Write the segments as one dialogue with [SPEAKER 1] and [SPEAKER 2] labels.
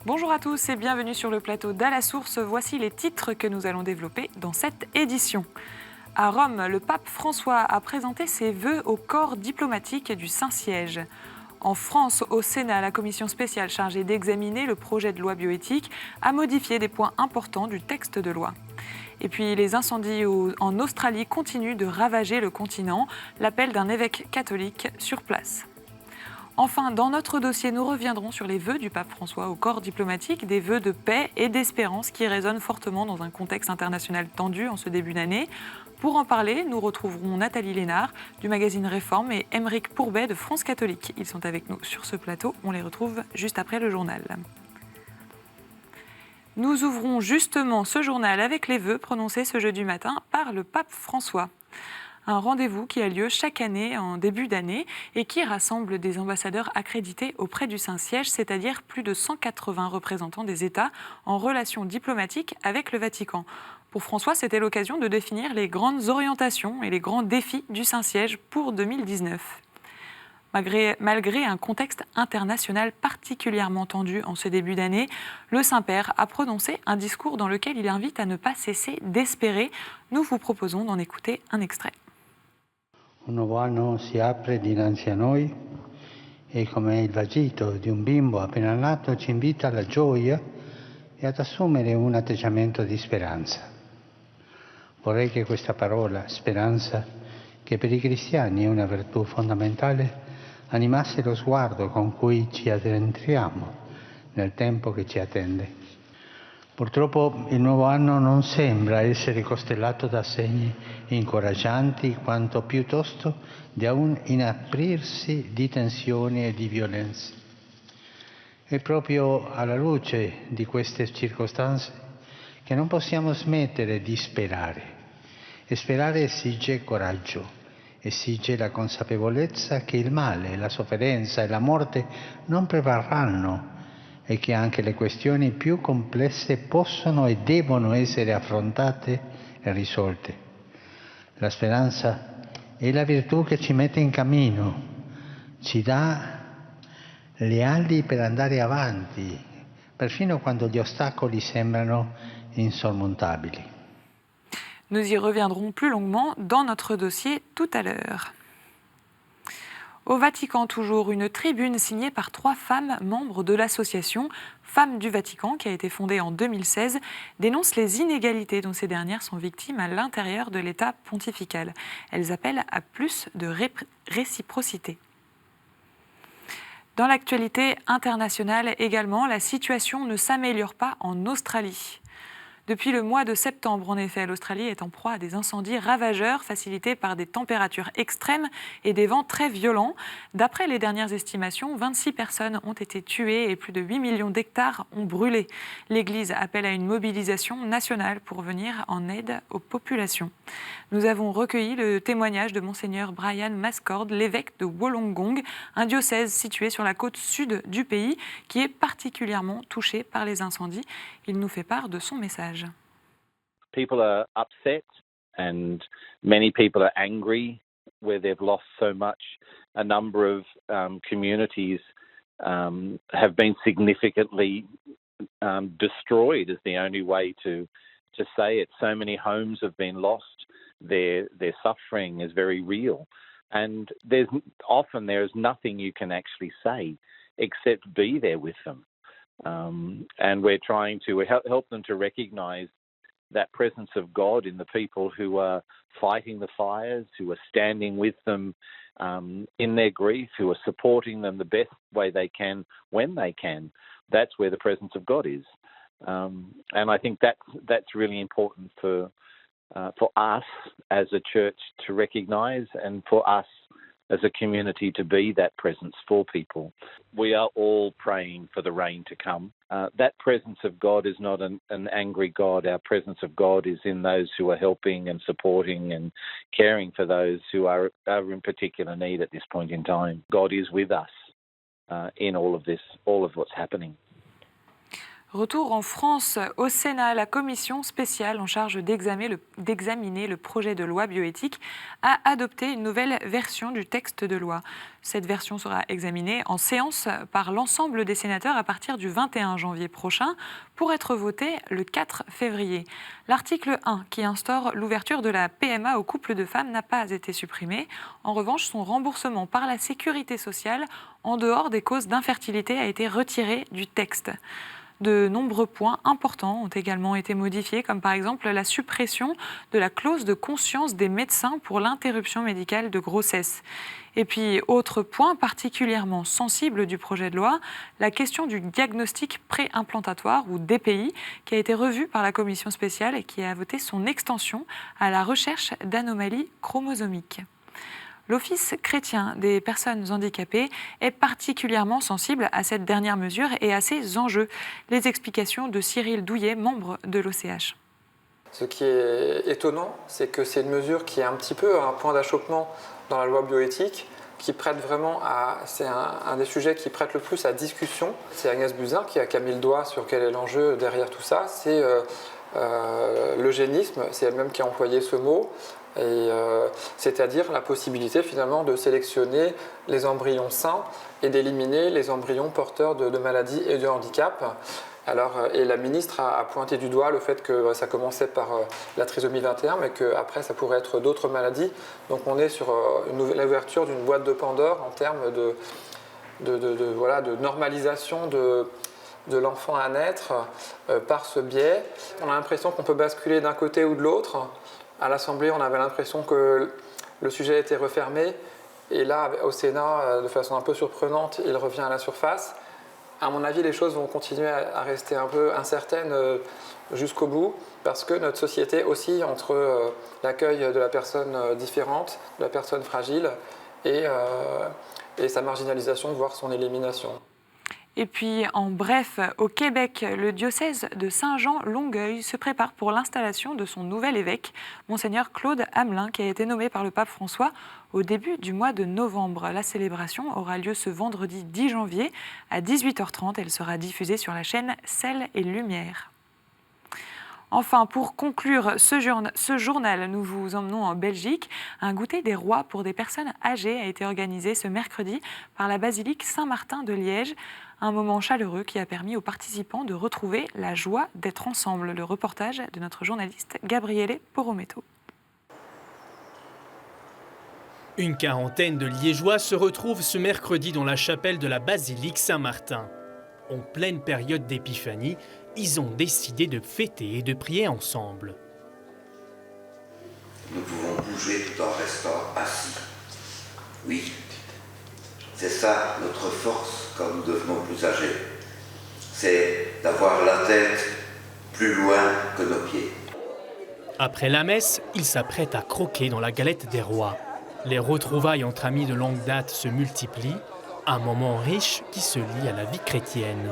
[SPEAKER 1] Bonjour à tous et bienvenue sur le plateau d'À la Source. Voici les titres que nous allons développer dans cette édition. À Rome, le pape François a présenté ses vœux au corps diplomatique du Saint-Siège. En France, au Sénat, la commission spéciale chargée d'examiner le projet de loi bioéthique a modifié des points importants du texte de loi. Et puis les incendies en Australie continuent de ravager le continent. L'appel d'un évêque catholique sur place. Enfin, dans notre dossier, nous reviendrons sur les vœux du pape François au corps diplomatique, des vœux de paix et d'espérance qui résonnent fortement dans un contexte international tendu en ce début d'année. Pour en parler, nous retrouverons Nathalie Lénard du magazine Réforme et Aymeric Pourbet de France Catholique. Ils sont avec nous sur ce plateau. On les retrouve juste après le journal. Nous ouvrons justement ce journal avec les vœux prononcés ce jeudi matin par le pape François. Un rendez-vous qui a lieu chaque année en début d'année et qui rassemble des ambassadeurs accrédités auprès du Saint-Siège, c'est-à-dire plus de 180 représentants des États en relations diplomatiques avec le Vatican. Pour François, c'était l'occasion de définir les grandes orientations et les grands défis du Saint-Siège pour 2019. Malgré un contexte international particulièrement tendu en ce début d'année, le Saint-Père a prononcé un discours dans lequel il invite à ne pas cesser d'espérer. Nous vous proposons d'en écouter un extrait.
[SPEAKER 2] Un nuovo anno si apre dinanzi a noi e come il vagito di un bimbo appena nato ci invita alla gioia e ad assumere un atteggiamento di speranza. Vorrei che questa parola, speranza, che per i cristiani è una virtù fondamentale, animasse lo sguardo con cui ci addentriamo nel tempo che ci attende. Purtroppo il nuovo anno non sembra essere costellato da segni incoraggianti, quanto piuttosto da un inaprirsi di tensioni e di violenze. È proprio alla luce di queste circostanze che non possiamo smettere di sperare. E sperare esige coraggio, esige la consapevolezza che il male, la sofferenza e la morte non prevarranno e che anche le questioni più complesse possono e devono essere affrontate e risolte. La speranza è la virtù che ci mette in cammino, ci dà le ali per andare avanti, perfino quando gli ostacoli sembrano insormontabili.
[SPEAKER 1] Nous y reviendrons plus longuement dans notre dossier tout à l'heure. Au Vatican, toujours, une tribune signée par 3 femmes membres de l'association Femmes du Vatican, qui a été fondée en 2016, dénonce les inégalités dont ces dernières sont victimes à l'intérieur de l'État pontifical. Elles appellent à plus de réciprocité. Dans l'actualité internationale également, la situation ne s'améliore pas en Australie. Depuis le mois de septembre, en effet, l'Australie est en proie à des incendies ravageurs facilités par des températures extrêmes et des vents très violents. D'après les dernières estimations, 26 personnes ont été tuées et plus de 8 millions d'hectares ont brûlé. L'Église appelle à une mobilisation nationale pour venir en aide aux populations. Nous avons recueilli le témoignage de Monseigneur Brian Mascord, l'évêque de Wollongong, un diocèse situé sur la côte sud du pays qui est particulièrement touché par les incendies. Il nous fait part de son message.
[SPEAKER 3] People are upset and many people are angry where they've lost so much. A number of communities have been significantly destroyed is the only way to say it. So many homes have been lost. Their suffering is very real. And there is nothing you can actually say except be there with them. And we're trying to help them to recognize that presence of God in the people who are fighting the fires, who are standing with them in their grief, who are supporting them the best way they can when they can. That's where the presence of God is. And I think that's really important for us as a church to recognize and for us as a community to be that presence for people. We are all praying for the rain to come. That presence of God is not an angry God. Our presence of God is in those who are helping and supporting and caring for those who are in particular need at this point in time. God is with us. in all of what's happening.
[SPEAKER 1] Retour en France, au Sénat, la commission spéciale en charge d'examiner le projet de loi bioéthique a adopté une nouvelle version du texte de loi. Cette version sera examinée en séance par l'ensemble des sénateurs à partir du 21 janvier prochain pour être votée le 4 février. L'article 1 qui instaure l'ouverture de la PMA aux couples de femmes n'a pas été supprimé. En revanche, son remboursement par la sécurité sociale en dehors des causes d'infertilité a été retiré du texte. De nombreux points importants ont également été modifiés, comme par exemple la suppression de la clause de conscience des médecins pour l'interruption médicale de grossesse. Et puis, autre point particulièrement sensible du projet de loi, la question du diagnostic préimplantatoire ou DPI, qui a été revu par la commission spéciale et qui a voté son extension à la recherche d'anomalies chromosomiques. L'Office chrétien des personnes handicapées est particulièrement sensible à cette dernière mesure et à ses enjeux. Les explications de Cyril Douillet, membre de l'OCH.
[SPEAKER 4] Ce qui est étonnant, c'est que c'est une mesure qui est un petit peu un point d'achoppement dans la loi bioéthique, qui prête vraiment à... C'est un des sujets qui prête le plus à discussion. C'est Agnès Buzyn qui a mis le doigt sur quel est l'enjeu derrière tout ça. C'est l'eugénisme, c'est elle-même qui a employé ce mot. C'est-à-dire la possibilité finalement de sélectionner les embryons sains et d'éliminer les embryons porteurs de maladies et de handicap. Et la ministre a pointé du doigt le fait que ça commençait par la trisomie 21, mais qu'après ça pourrait être d'autres maladies. Donc on est sur l'ouverture d'une boîte de Pandore en termes de normalisation de l'enfant à naître par ce biais. On a l'impression qu'on peut basculer d'un côté ou de l'autre. À l'Assemblée, on avait l'impression que le sujet était refermé. Et là, au Sénat, de façon un peu surprenante, il revient à la surface. À mon avis, les choses vont continuer à rester un peu incertaines jusqu'au bout, parce que notre société oscille entre l'accueil de la personne différente, de la personne fragile, et sa marginalisation, voire son élimination.
[SPEAKER 1] Et puis, en bref, au Québec, le diocèse de Saint-Jean-Longueuil se prépare pour l'installation de son nouvel évêque, Monseigneur Claude Hamelin, qui a été nommé par le pape François au début du mois de novembre. La célébration aura lieu ce vendredi 10 janvier à 18h30. Elle sera diffusée sur la chaîne Sel et Lumière. Enfin, pour conclure ce journal, nous vous emmenons en Belgique. Un goûter des rois pour des personnes âgées a été organisé ce mercredi par la basilique Saint-Martin de Liège. Un moment chaleureux qui a permis aux participants de retrouver la joie d'être ensemble. Le reportage de notre journaliste Gabriele Porometto.
[SPEAKER 5] Une quarantaine de Liégeois se retrouvent ce mercredi dans la chapelle de la basilique Saint-Martin. En pleine période d'épiphanie, ils ont décidé de fêter et de prier ensemble.
[SPEAKER 6] Nous pouvons bouger tout en restant assis. Oui, c'est ça notre force quand nous devenons plus âgés. C'est d'avoir la tête plus loin que nos pieds.
[SPEAKER 5] Après la messe, ils s'apprêtent à croquer dans la galette des rois. Les retrouvailles entre amis de longue date se multiplient, un moment riche qui se lie à la vie chrétienne.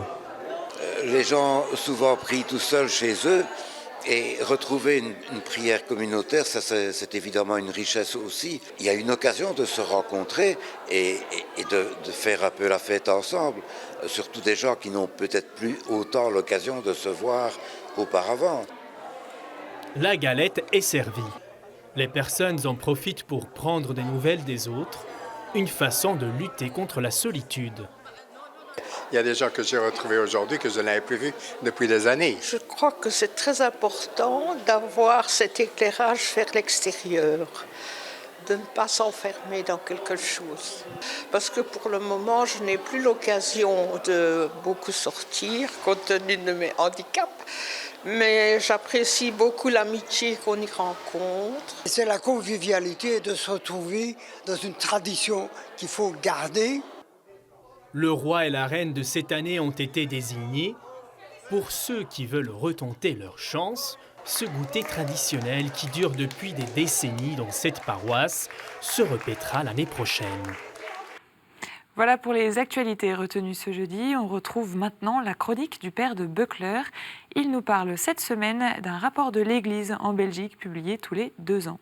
[SPEAKER 6] Les gens souvent prient tout seuls chez eux et retrouver une prière communautaire, ça c'est évidemment une richesse aussi. Il y a une occasion de se rencontrer et de faire un peu la fête ensemble, surtout des gens qui n'ont peut-être plus autant l'occasion de se voir qu'auparavant.
[SPEAKER 5] La galette est servie. Les personnes en profitent pour prendre des nouvelles des autres, une façon de lutter contre la solitude.
[SPEAKER 7] Il y a des gens que j'ai retrouvés aujourd'hui que je n'avais plus vus depuis des années.
[SPEAKER 8] Je crois que c'est très important d'avoir cet éclairage vers l'extérieur, de ne pas s'enfermer dans quelque chose. Parce que pour le moment, je n'ai plus l'occasion de beaucoup sortir, compte tenu de mes handicaps. Mais j'apprécie beaucoup l'amitié qu'on y rencontre.
[SPEAKER 9] C'est la convivialité de se retrouver dans une tradition qu'il faut garder.
[SPEAKER 5] Le roi et la reine de cette année ont été désignés. Pour ceux qui veulent retenter leur chance, ce goûter traditionnel qui dure depuis des décennies dans cette paroisse se répétera l'année prochaine.
[SPEAKER 1] Voilà pour les actualités retenues ce jeudi. On retrouve maintenant la chronique du père de Buckler. Il nous parle cette semaine d'un rapport de l'Église en Belgique publié tous les 2 ans.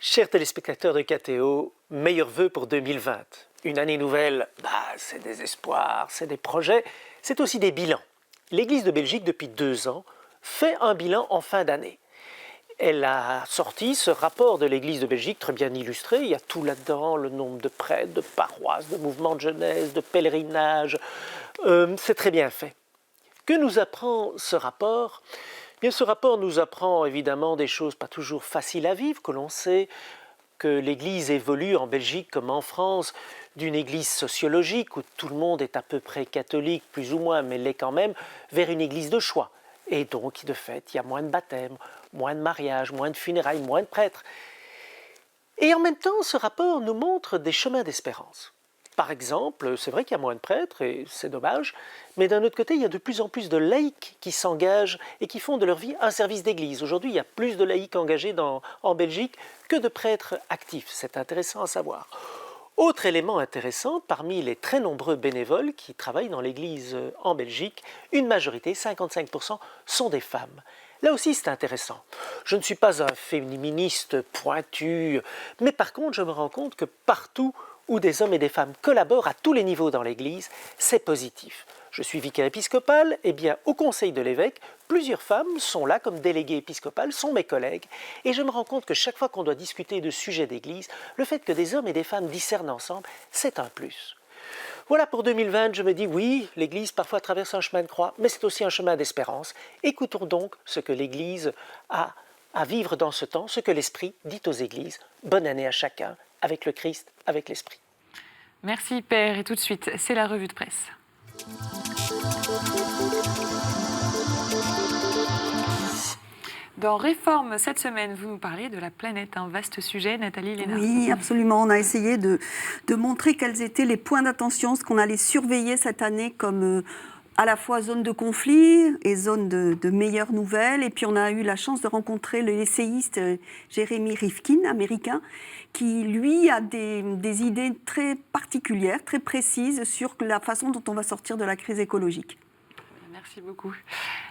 [SPEAKER 10] Chers téléspectateurs de KTO, meilleurs vœux pour 2020. Une année nouvelle, c'est des espoirs, c'est des projets, c'est aussi des bilans. L'Église de Belgique, depuis 2 ans, fait un bilan en fin d'année. Elle a sorti ce rapport de l'Église de Belgique, très bien illustré. Il y a tout là-dedans, le nombre de prêtres, de paroisses, de mouvements de jeunesse, de pèlerinages. C'est très bien fait. Que nous apprend ce rapport ? Bien, ce rapport nous apprend évidemment des choses pas toujours faciles à vivre, que l'on sait que l'Église évolue en Belgique comme en France d'une Église sociologique où tout le monde est à peu près catholique, plus ou moins, mais l'est quand même, vers une Église de choix. Et donc, de fait, il y a moins de baptêmes, moins de mariages, moins de funérailles, moins de prêtres. Et en même temps, ce rapport nous montre des chemins d'espérance. Par exemple, c'est vrai qu'il y a moins de prêtres, et c'est dommage, mais d'un autre côté, il y a de plus en plus de laïcs qui s'engagent et qui font de leur vie un service d'église. Aujourd'hui, il y a plus de laïcs engagés en Belgique que de prêtres actifs. C'est intéressant à savoir. Autre élément intéressant, parmi les très nombreux bénévoles qui travaillent dans l'église en Belgique, une majorité, 55%, sont des femmes. Là aussi, c'est intéressant. Je ne suis pas un féministe pointu, mais par contre, je me rends compte que partout où des hommes et des femmes collaborent à tous les niveaux dans l'Église, c'est positif. Je suis vicaire épiscopal, et bien au conseil de l'évêque, plusieurs femmes sont là comme déléguées épiscopales, sont mes collègues, et je me rends compte que chaque fois qu'on doit discuter de sujets d'Église, le fait que des hommes et des femmes discernent ensemble, c'est un plus. Voilà pour 2020, je me dis oui, l'Église parfois traverse un chemin de croix, mais c'est aussi un chemin d'espérance. Écoutons donc ce que l'Église a à vivre dans ce temps, ce que l'Esprit dit aux Églises. Bonne année à chacun, avec le Christ, avec l'Esprit.
[SPEAKER 1] Merci Père, et tout de suite, c'est la revue de presse. Dans Réforme, cette semaine, vous nous parlez de la planète, un vaste sujet, Nathalie Lénard.
[SPEAKER 11] Oui, absolument. On a essayé de montrer quels étaient les points d'attention, ce qu'on allait surveiller cette année comme à la fois zone de conflit et zone de meilleures nouvelles. Et puis on a eu la chance de rencontrer l'essayiste Jeremy Rifkin, américain, qui lui a des idées très particulières, très précises sur la façon dont on va sortir de la crise écologique.
[SPEAKER 1] Merci beaucoup.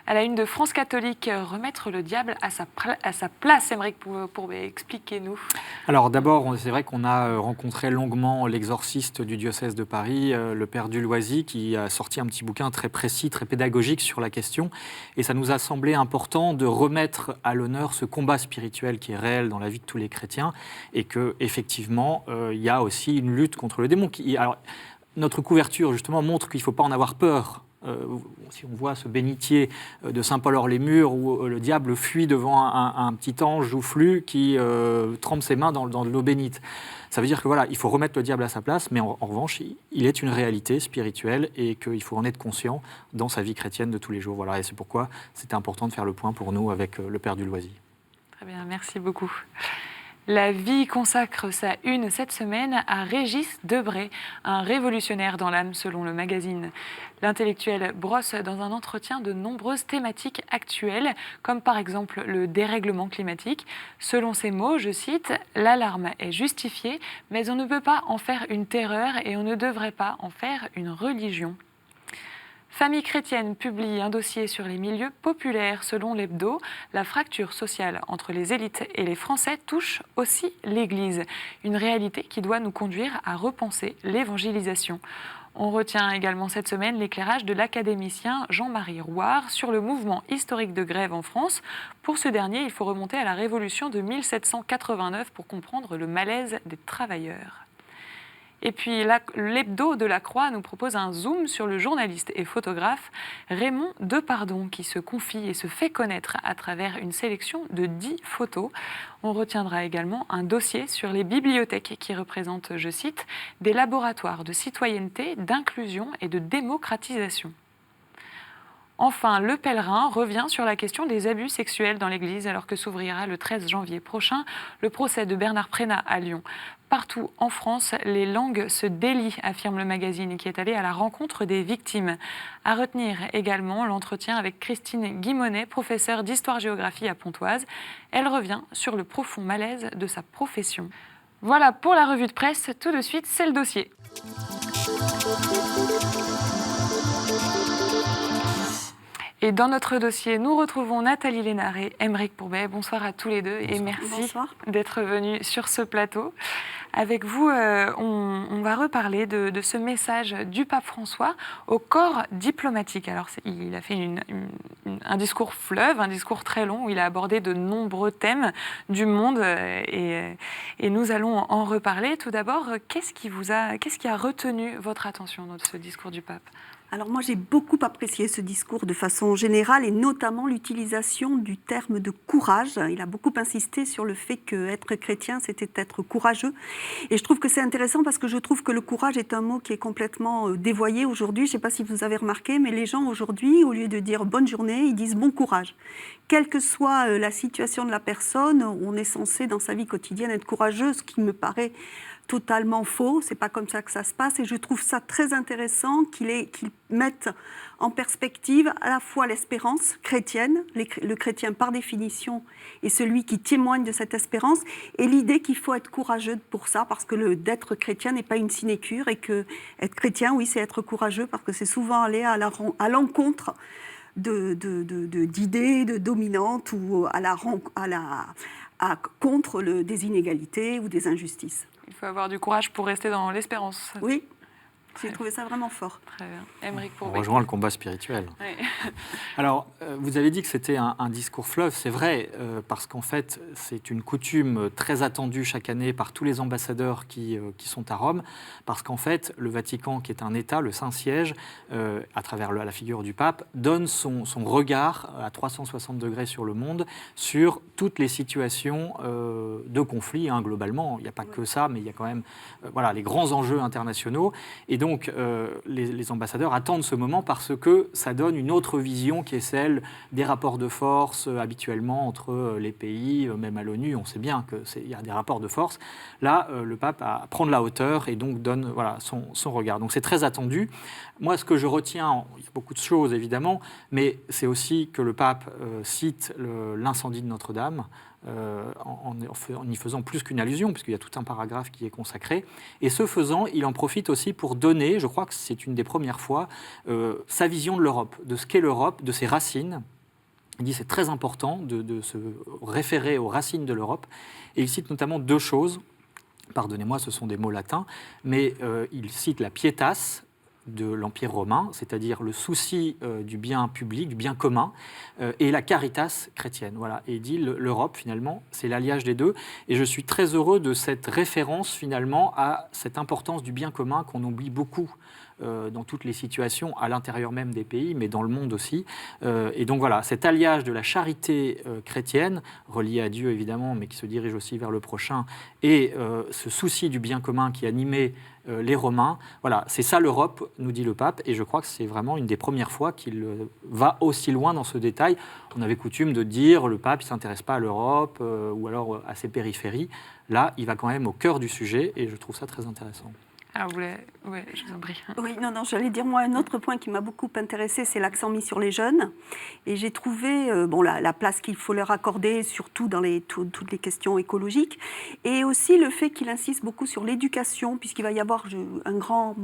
[SPEAKER 1] À la une de France catholique, remettre le diable à sa place. Aymeric Pourbet, expliquez-nous.
[SPEAKER 12] Alors d'abord, c'est vrai qu'on a rencontré longuement l'exorciste du diocèse de Paris, le père Duloisy, qui a sorti un petit bouquin très précis, très pédagogique sur la question. Et ça nous a semblé important de remettre à l'honneur ce combat spirituel qui est réel dans la vie de tous les chrétiens et qu'effectivement, il y a aussi une lutte contre le démon. Alors, notre couverture, justement, montre qu'il ne faut pas en avoir peur. Si on voit ce bénitier de Saint-Paul-hors-les-Murs où le diable fuit devant un petit ange joufflu qui trempe ses mains dans de l'eau bénite. Ça veut dire que voilà, il faut remettre le diable à sa place, mais en revanche, il est une réalité spirituelle et qu'il faut en être conscient dans sa vie chrétienne de tous les jours. Voilà, et c'est pourquoi c'était important de faire le point pour nous avec le père Duloisy.
[SPEAKER 1] Très bien, merci beaucoup. La Vie consacre sa une cette semaine à Régis Debray, un révolutionnaire dans l'âme selon le magazine. L'intellectuel brosse dans un entretien de nombreuses thématiques actuelles, comme par exemple le dérèglement climatique. Selon ses mots, je cite, « L'alarme est justifiée, mais on ne peut pas en faire une terreur et on ne devrait pas en faire une religion ». Famille chrétienne publie un dossier sur les milieux populaires. Selon l'Hebdo, la fracture sociale entre les élites et les Français touche aussi l'Église. Une réalité qui doit nous conduire à repenser l'évangélisation. On retient également cette semaine l'éclairage de l'académicien Jean-Marie Rouard sur le mouvement historique de grève en France. Pour ce dernier, il faut remonter à la Révolution de 1789 pour comprendre le malaise des travailleurs. Et puis l'Hebdo de la Croix nous propose un zoom sur le journaliste et photographe Raymond Depardon qui se confie et se fait connaître à travers une sélection de 10 photos. On retiendra également un dossier sur les bibliothèques qui représentent, je cite, des laboratoires de citoyenneté, d'inclusion et de démocratisation. Enfin, Le Pèlerin revient sur la question des abus sexuels dans l'Église alors que s'ouvrira le 13 janvier prochain le procès de Bernard Prénat à Lyon. Partout en France, les langues se délient, affirme le magazine qui est allé à la rencontre des victimes. À retenir également l'entretien avec Christine Guimonet, professeure d'histoire-géographie à Pontoise. Elle revient sur le profond malaise de sa profession. Voilà pour la revue de presse. Tout de suite, c'est le dossier. Et dans notre dossier, nous retrouvons Nathalie Lénard et Aymeric Pourbet. Bonsoir à tous les deux et merci d'être venus sur ce plateau. Avec vous, on va reparler de ce message du pape François au corps diplomatique. Alors, il a fait un discours fleuve, un discours très long où il a abordé de nombreux thèmes du monde et nous allons en reparler. Tout d'abord, qu'est-ce qui a retenu votre attention dans ce discours du pape ?
[SPEAKER 11] Alors moi, j'ai beaucoup apprécié ce discours de façon générale et notamment l'utilisation du terme de courage. Il a beaucoup insisté sur le fait qu'être chrétien, c'était être courageux. Et je trouve que c'est intéressant parce que je trouve que le courage est un mot qui est complètement dévoyé aujourd'hui. Je ne sais pas si vous avez remarqué, mais les gens aujourd'hui, au lieu de dire bonne journée, ils disent bon courage. Quelle que soit la situation de la personne, on est censé dans sa vie quotidienne être courageux, ce qui me paraît totalement faux, c'est pas comme ça que ça se passe et je trouve ça très intéressant qu'il mette en perspective à la fois l'espérance chrétienne, le chrétien par définition est celui qui témoigne de cette espérance et l'idée qu'il faut être courageux pour ça parce que d'être chrétien n'est pas une sinécure et que être chrétien, oui, c'est être courageux parce que c'est souvent aller à l'encontre d'idées dominantes ou contre des inégalités ou des injustices.
[SPEAKER 1] Il faut avoir du courage pour rester dans l'espérance.
[SPEAKER 11] Oui, j'ai trouvé ça vraiment fort.
[SPEAKER 1] Très bien. Aymeric Pourbet.
[SPEAKER 12] On rejoint le combat spirituel.
[SPEAKER 1] Oui.
[SPEAKER 12] Alors, vous avez dit que c'était un discours fleuve, c'est vrai, parce qu'en fait, c'est une coutume très attendue chaque année par tous les ambassadeurs qui sont à Rome, parce qu'en fait, le Vatican, qui est un État, le Saint-Siège, à travers la figure du pape, donne son regard à 360 degrés sur le monde, sur toutes les situations de conflit, globalement. Il n'y a pas que ça, mais il y a quand même les grands enjeux internationaux. Et donc, les ambassadeurs attendent ce moment parce que ça donne une autre vision qui est celle des rapports de force habituellement entre les pays, même à l'ONU. On sait bien qu'il y a des rapports de force. Là, le pape prend de la hauteur et donc donne son regard. Donc c'est très attendu. Moi, ce que je retiens, il y a beaucoup de choses évidemment, mais c'est aussi que le pape cite l'incendie de Notre-Dame, en y faisant plus qu'une allusion, puisqu'il y a tout un paragraphe qui est consacré. Et ce faisant, il en profite aussi pour donner, je crois que c'est une des premières fois, sa vision de l'Europe, de ce qu'est l'Europe, de ses racines. Il dit que c'est très important de se référer aux racines de l'Europe. Et il cite notamment deux choses. Pardonnez-moi, ce sont des mots latins, mais il cite la pietas de l'Empire romain, c'est-à-dire le souci du bien public, du bien commun, et la caritas chrétienne. Voilà. Et il dit l'Europe, finalement, c'est l'alliage des deux. Et je suis très heureux de cette référence, finalement, à cette importance du bien commun qu'on oublie beaucoup dans toutes les situations, à l'intérieur même des pays, mais dans le monde aussi. Et donc voilà, cet alliage de la charité chrétienne, reliée à Dieu évidemment, mais qui se dirige aussi vers le prochain, et ce souci du bien commun qui animait les Romains, voilà, c'est ça l'Europe, nous dit le pape, et je crois que c'est vraiment une des premières fois qu'il va aussi loin dans ce détail. On avait coutume de dire le pape ne s'intéresse pas à l'Europe ou alors à ses périphéries. Là, il va quand même au cœur du sujet, et je trouve ça très intéressant.
[SPEAKER 1] Alors, je vous en prie.
[SPEAKER 11] Oui, non, j'allais dire, moi, un autre point qui m'a beaucoup intéressée, c'est l'accent mis sur les jeunes. Et j'ai trouvé la place qu'il faut leur accorder, surtout dans toutes les questions écologiques. Et aussi le fait qu'il insiste beaucoup sur l'éducation, puisqu'il va y avoir une grande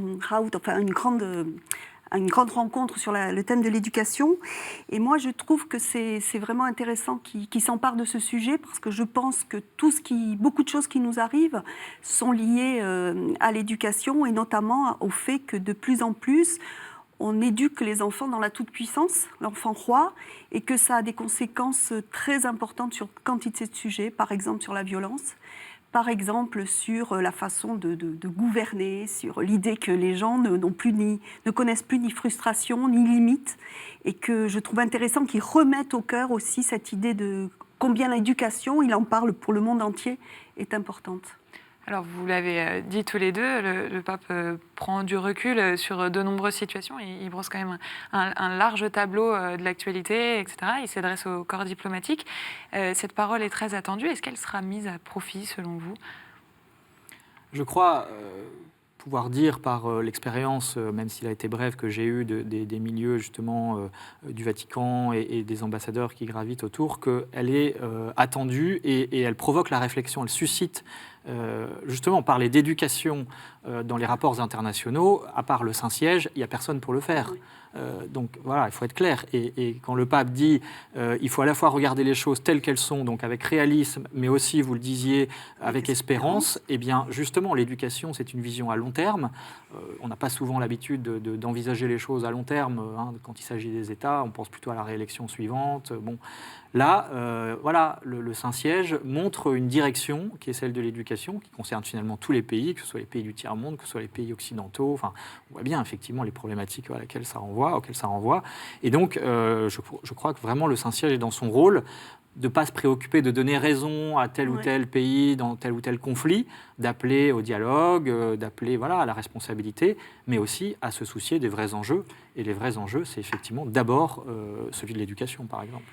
[SPEAKER 11] rencontre sur le thème de l'éducation. Et moi, je trouve que c'est vraiment intéressant qu'il s'empare de ce sujet parce que je pense que beaucoup de choses qui nous arrivent sont liées à l'éducation et notamment au fait que de plus en plus, on éduque les enfants dans la toute-puissance, l'enfant roi, et que ça a des conséquences très importantes sur quantité de sujets, par exemple sur la violence. Par exemple, sur la façon de gouverner, sur l'idée que les gens ne connaissent plus ni frustration, ni limite, et que je trouve intéressant qu'ils remettent au cœur aussi cette idée de combien l'éducation, il en parle pour le monde entier, est importante.
[SPEAKER 1] Alors, vous l'avez dit tous les deux, le pape prend du recul sur de nombreuses situations. Il brosse quand même un large tableau de l'actualité, etc. Il s'adresse au corps diplomatique. Cette parole est très attendue. Est-ce qu'elle sera mise à profit, selon vous ?
[SPEAKER 12] Je crois pouvoir dire par l'expérience, même s'il a été bref, que j'ai eue des milieux justement du Vatican et des ambassadeurs qui gravitent autour, qu'elle est attendue et elle provoque la réflexion, elle suscite justement parler d'éducation dans les rapports internationaux, à part le Saint-Siège, il n'y a personne pour le faire. Donc voilà, il faut être clair. Et quand le pape dit il faut à la fois regarder les choses telles qu'elles sont, donc avec réalisme, mais aussi, vous le disiez, avec espérance, eh bien justement, l'éducation, c'est une vision à long terme. On n'a pas souvent l'habitude d'envisager les choses à long terme. Quand il s'agit des États, on pense plutôt à la réélection suivante. Bon. Là, voilà, le Saint-Siège montre une direction qui est celle de l'éducation, qui concerne finalement tous les pays, que ce soit les pays du tiers-monde, que ce soit les pays occidentaux. Enfin, on voit bien effectivement les problématiques auxquelles ça renvoie. Et donc, je crois que vraiment le Saint-Siège est dans son rôle de ne pas se préoccuper de donner raison à tel ou tel pays dans tel ou tel conflit, d'appeler au dialogue, d'appeler à la responsabilité, mais aussi à se soucier des vrais enjeux. Et les vrais enjeux, c'est effectivement d'abord celui de l'éducation, par exemple.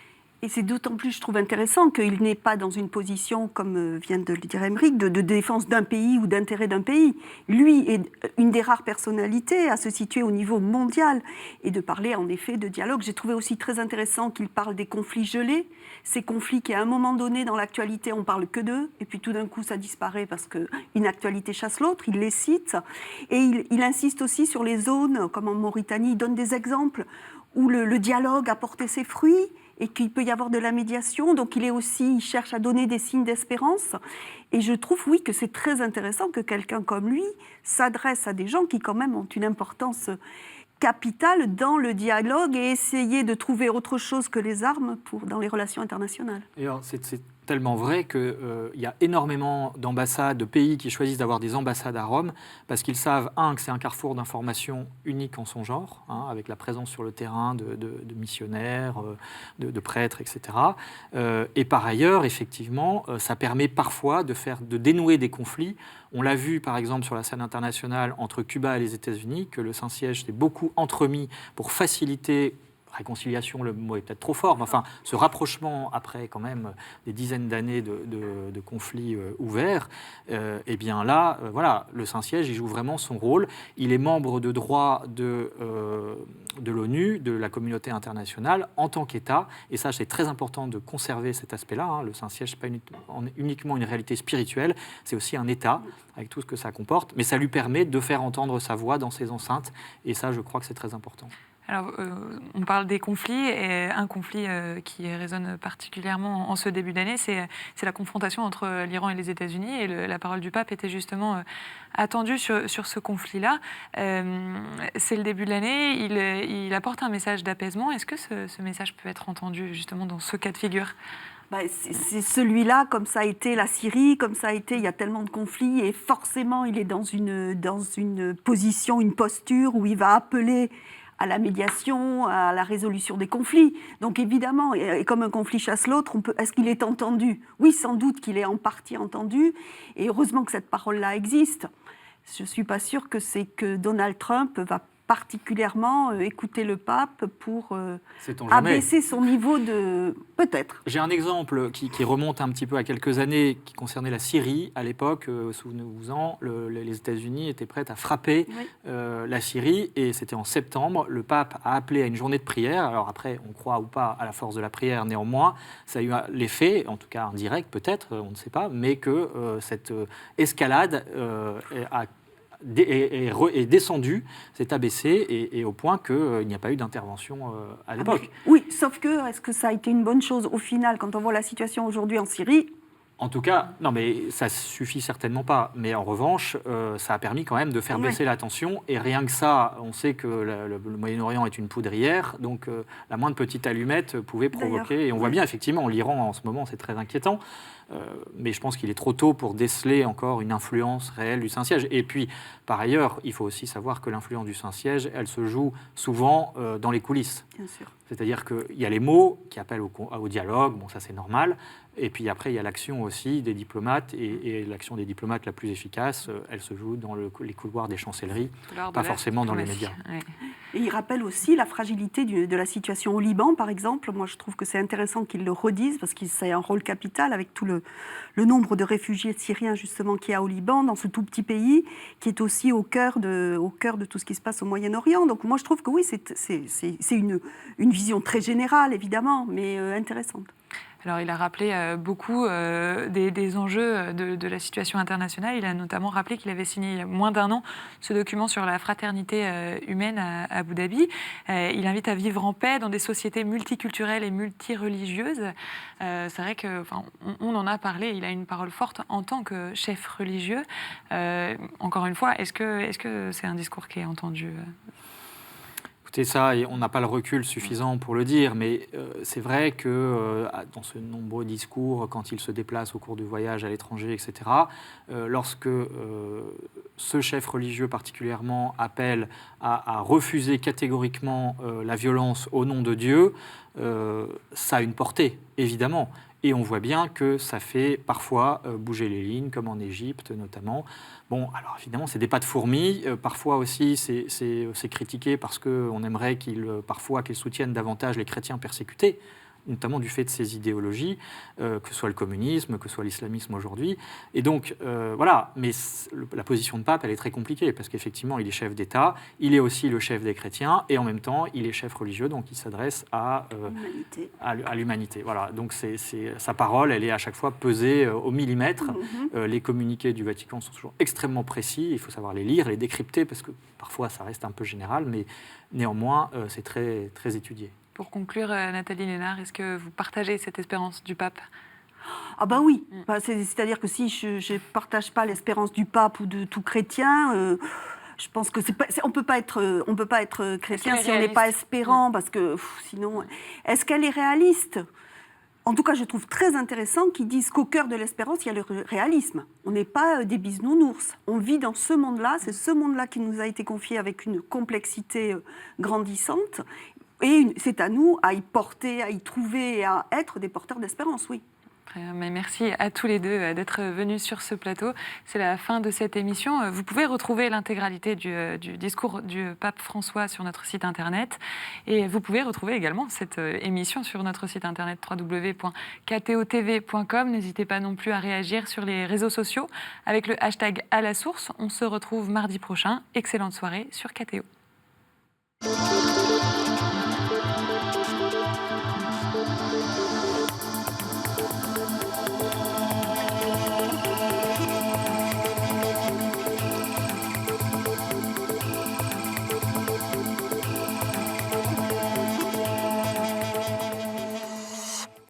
[SPEAKER 11] Et c'est d'autant plus, je trouve, intéressant qu'il n'est pas dans une position, comme vient de le dire Aymeric, de défense d'un pays ou d'intérêt d'un pays. Lui est une des rares personnalités à se situer au niveau mondial et de parler en effet de dialogue. J'ai trouvé aussi très intéressant qu'il parle des conflits gelés, ces conflits qui à un moment donné dans l'actualité on parle que d'eux et puis tout d'un coup ça disparaît parce qu'une actualité chasse l'autre, il les cite. Et il insiste aussi sur les zones, comme en Mauritanie, il donne des exemples où le dialogue a porté ses fruits et qu'il peut y avoir de la médiation. Donc il cherche à donner des signes d'espérance. Et je trouve, oui, que c'est très intéressant que quelqu'un comme lui s'adresse à des gens qui quand même ont une importance capitale dans le dialogue et essayer de trouver autre chose que les armes dans les relations internationales.
[SPEAKER 12] Et alors, c'est tellement vrai qu'il y a énormément d'ambassades, de pays qui choisissent d'avoir des ambassades à Rome parce qu'ils savent, que c'est un carrefour d'information unique en son genre, avec la présence sur le terrain de missionnaires, de prêtres, etc. Et par ailleurs, effectivement, ça permet parfois de dénouer des conflits. On l'a vu, par exemple, sur la scène internationale entre Cuba et les États-Unis, que le Saint-Siège s'est beaucoup entremis pour faciliter réconciliation, le mot est peut-être trop fort, mais enfin, ce rapprochement après quand même des dizaines d'années de conflits ouverts, eh bien là, voilà, le Saint-Siège, il joue vraiment son rôle. Il est membre de droit de l'ONU, de la communauté internationale, en tant qu'État, et ça, c'est très important de conserver cet aspect-là. Le Saint-Siège, ce n'est pas uniquement une réalité spirituelle, c'est aussi un État, avec tout ce que ça comporte, mais ça lui permet de faire entendre sa voix dans ses enceintes, et ça, je crois que c'est très important.
[SPEAKER 1] Alors, on parle des conflits, et un conflit qui résonne particulièrement en ce début d'année, c'est la confrontation entre l'Iran et les États-Unis, et la parole du pape était justement attendue sur ce conflit-là. C'est le début de l'année, il apporte un message d'apaisement. Est-ce que ce message peut être entendu justement dans ce cas de figure ?
[SPEAKER 11] C'est celui-là, comme ça a été la Syrie, comme ça a été, il y a tellement de conflits, et forcément il est dans une position, une posture où il va appeler à la médiation, à la résolution des conflits. Donc évidemment, et comme un conflit chasse l'autre, est-ce qu'il est entendu ? Oui, sans doute qu'il est en partie entendu, et heureusement que cette parole-là existe. Je ne suis pas sûre que Donald Trump va particulièrement écouter le pape pour abaisser son niveau de... Peut-être.
[SPEAKER 12] J'ai un exemple qui remonte un petit peu à quelques années, qui concernait la Syrie. À l'époque, souvenez-vous-en, les États-Unis étaient prêts à frapper la Syrie, et c'était en septembre. Le pape a appelé à une journée de prière. Alors après, on croit ou pas à la force de la prière, néanmoins, ça a eu l'effet, en tout cas indirect peut-être, on ne sait pas, mais que cette escalade est descendu, s'est abaissé, et au point qu'il n'y a pas eu d'intervention à l'époque.
[SPEAKER 11] Oui, sauf que, est-ce que ça a été une bonne chose au final, quand on voit la situation aujourd'hui en Syrie ?
[SPEAKER 12] En tout cas, non, mais ça suffit certainement pas. Mais en revanche, ça a permis quand même de faire baisser la tension. Et rien que ça, on sait que le Moyen-Orient est une poudrière, donc la moindre petite allumette pouvait provoquer. Et on voit bien, effectivement, l'Iran, en ce moment, c'est très inquiétant. Mais je pense qu'il est trop tôt pour déceler encore une influence réelle du Saint-Siège. Et puis, par ailleurs, il faut aussi savoir que l'influence du Saint-Siège, elle se joue souvent dans les coulisses.
[SPEAKER 11] Bien sûr.
[SPEAKER 12] C'est-à-dire qu'il y a les mots qui appellent au dialogue, bon, ça c'est normal. Et puis après, il y a l'action aussi des diplomates, et l'action des diplomates la plus efficace, elle se joue dans les couloirs des chancelleries, pas forcément dans les médias.
[SPEAKER 11] Ouais. Et il rappelle aussi la fragilité de la situation au Liban, par exemple. Moi, je trouve que c'est intéressant qu'ils le redisent, parce que c'est un rôle capital avec tout le nombre de réfugiés syriens, justement, qu'il y a au Liban, dans ce tout petit pays, qui est aussi au cœur de tout ce qui se passe au Moyen-Orient. Donc moi, je trouve que oui, c'est une vision très générale, évidemment, mais intéressante.
[SPEAKER 1] Alors, il a rappelé beaucoup des enjeux de la situation internationale. Il a notamment rappelé qu'il avait signé il y a moins d'1 an ce document sur la fraternité humaine à Abu Dhabi. Il invite à vivre en paix dans des sociétés multiculturelles et multireligieuses. C'est vrai qu'on en a parlé. Il a une parole forte en tant que chef religieux. Encore une fois, est-ce que c'est un discours qui est entendu
[SPEAKER 12] Écoutez, ça, on n'a pas le recul suffisant pour le dire, mais c'est vrai que dans ce nombreux discours, quand il se déplace au cours du voyage à l'étranger, etc., lorsque ce chef religieux particulièrement appelle à refuser catégoriquement la violence au nom de Dieu, ça a une portée, évidemment. Et on voit bien que ça fait parfois bouger les lignes, comme en Égypte notamment. Bon, alors évidemment, c'est des pas de fourmis. Parfois aussi, c'est critiqué parce qu'on aimerait parfois qu'ils soutiennent davantage les chrétiens persécutés, notamment du fait de ces idéologies, que ce soit le communisme, que ce soit l'islamisme aujourd'hui. Et donc, voilà, mais la position de pape, elle est très compliquée, parce qu'effectivement, il est chef d'État, il est aussi le chef des chrétiens, et en même temps, il est chef religieux, donc il s'adresse à l'humanité. Voilà, donc sa parole, elle est à chaque fois pesée au millimètre. Les communiqués du Vatican sont toujours extrêmement précis, il faut savoir les lire, les décrypter, parce que parfois, ça reste un peu général, mais néanmoins, c'est très, très étudié.
[SPEAKER 1] Pour conclure, Nathalie Lénard, est-ce que vous partagez cette espérance du pape ?
[SPEAKER 11] Ah bah oui, c'est-à-dire que si je ne partage pas l'espérance du pape ou de tout chrétien, je pense que on ne peut pas être chrétien si on n'est pas espérant, parce que sinon... Est-ce qu'elle est réaliste ? En tout cas, je trouve très intéressant qu'ils disent qu'au cœur de l'espérance, il y a le réalisme. On n'est pas des bisounours. On vit dans ce monde-là, c'est ce monde-là qui nous a été confié avec une complexité grandissante. Et c'est à nous à y porter, à y trouver et à être des porteurs d'espérance, oui.
[SPEAKER 1] Mais merci à tous les deux d'être venus sur ce plateau. C'est la fin de cette émission. Vous pouvez retrouver l'intégralité du discours du pape François sur notre site internet. Et vous pouvez retrouver également cette émission sur notre site internet www.ktotv.com. N'hésitez pas non plus à réagir sur les réseaux sociaux avec le hashtag #AlaSource. On se retrouve mardi prochain. Excellente soirée sur KTO.